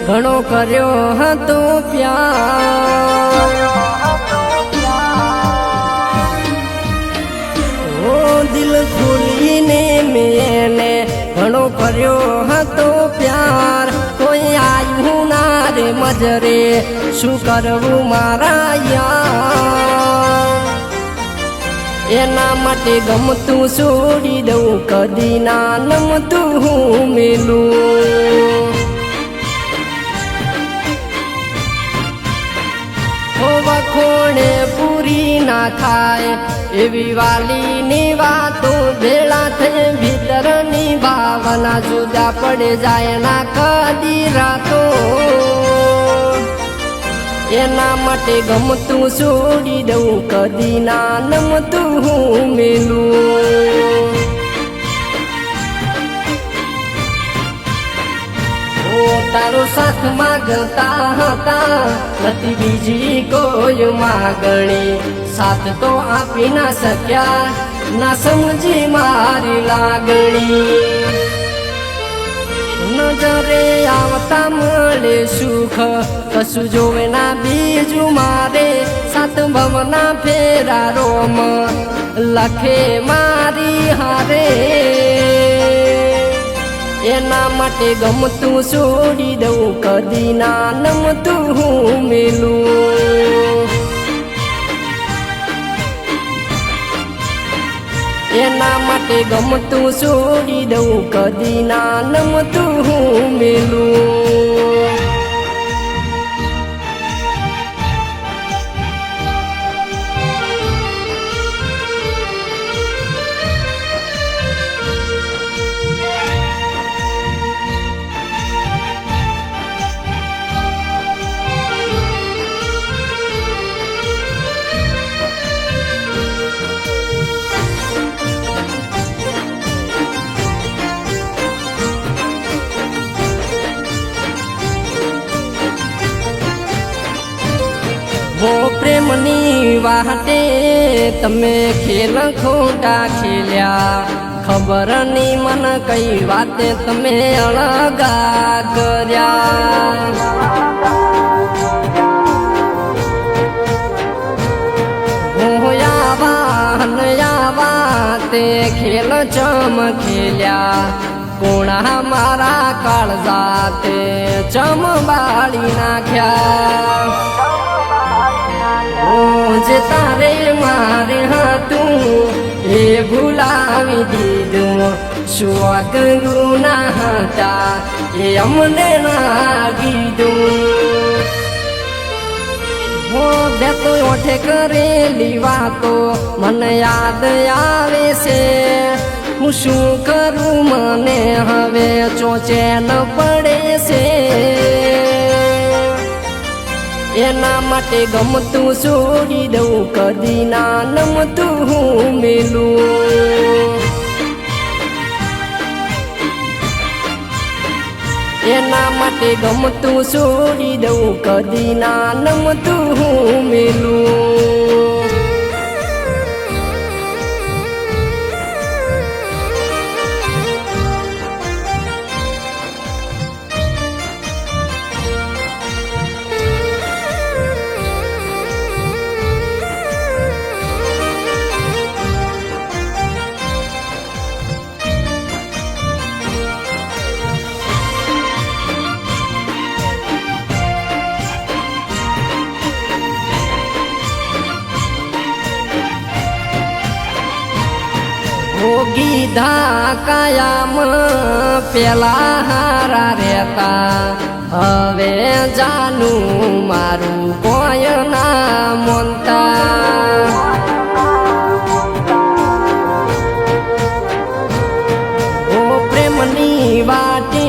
ઘણો કર્યો હતો પ્યાર ઓ દિલ ખોલીને મેને ઘણો કર્યો હતો પ્યાર કોઈ આવ્યું ના રે મજરે શું કરવું મારા યાર એના માટે ગમતું છોડી દઉં કદી ના નમતું હું મેલું વખોડે પૂરી ના થાય એવી વાલીની વાતો ભેળા થઈ ભીતરની ભાવના જુદા પડે જાય ના કદી રાતો એના માટે ગમતું છોડી દઉં કદી ના નમતું હું મેલું તારો સાથ માગતા હતા નથી બીજી કોઈ માગણી સાથ તો આપી ના શક્યા ના સમજી મારી લાગણી નજરે આવતા મળે સુખ કશું જોવે ના બીજું મારે સાત ભવના ફેરા રોમ લખે મારી હારે એના માટે ગમતું છોડી દઉં કદી ના નમતું હું મેલું એના માટે ગમતું છોડી દઉં કદી ના નમતું હું મેલું वो प्रेमनी वाटे तमे खेल खोटा खेल्या खबर नहीं मन कई बातें तमे अलगा कर्या ते खेल चम खेल्या कोणा मारा काळजाते चम बाळी नाख्या जे तारे मारे हाथूं ए भूलावी दीधुं शुआ करूं ना हटा ए अमने ना कीधुं हो बेतो ओठे करेली वातो મને યાદ આવે છે હું શું કરું મને હવે ચોચેન પડે છે એના માટે ગમતું છોડી દઉં કદી ના નમતું હું મેલું એના માટે ગમતું છોડી દઉં કદી ના નમતું હું મેલું ગીધા કાયામ પેલા હારા રહેતા હવે જાનું મારું કોઈ ના મોનતા ઓ પ્રેમની વાટે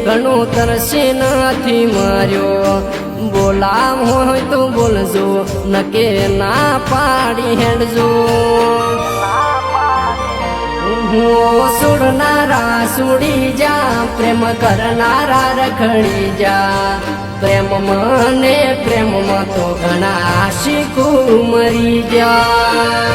ઘણો તરસે નથી મર્યો બોલાવ હોય તો બોલજો નકે ના પાડી હેડજો સુડનારા સુડી જા પ્રેમ કરનારા રખડી જા પ્રેમ મને પ્રેમમાં તો ઘણા આશિકો મરી જા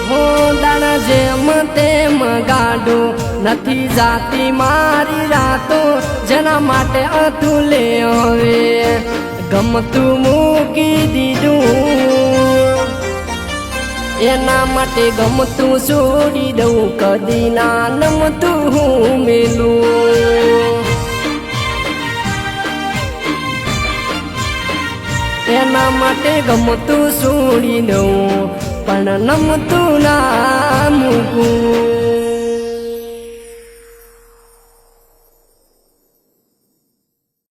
હો દાણા જેમ તેમ ગાડું નથી જાતી મારી રાતો જેના માટે અતુલે હવે ગમતું મૂકી દીધું એના માટે ગમતું છોડી દઉં કદી ના નમતું હું મેલું એના માટે ગમતું છોડી દઉં પણ નમતું ના મૂકું